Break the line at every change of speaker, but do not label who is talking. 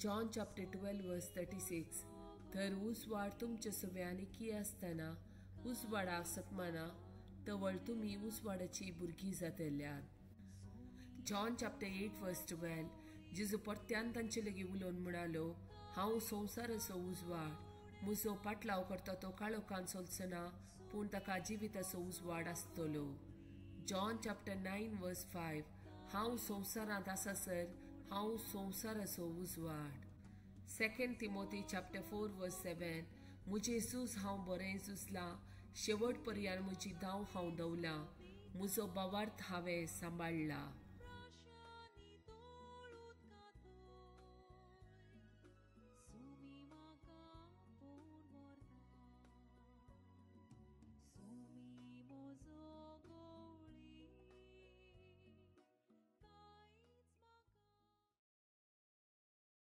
John chapter 12 verse 36. तर उसवाड तुमच्या सगळ्यांनी असताना उसवाडाक सतमाना तवळ तुम्ही उसवाडाची भुरगीं जातल्यात. John chapter 8 verse 12. जेजू परत्यान तांचे लेगी उलोवन म्हणालो, हांव संवसाराचो उजवाड. म्हजो पाटलाव करता तो काळोखान चलचना, पूण ताका जिविताचो उजवाड आसतलो. John chapter 9 verse 5. हांव संवसारांत आसासर हांव संवसाराचो उजवाड. 2 Timothy chapter 4 verse 7. म्हजे झूज हांव बरें झुजलां, शेवट पर्यान म्हजी धांव हांव धांवलां, म्हजो भावार्थ हांवें सांबाळला.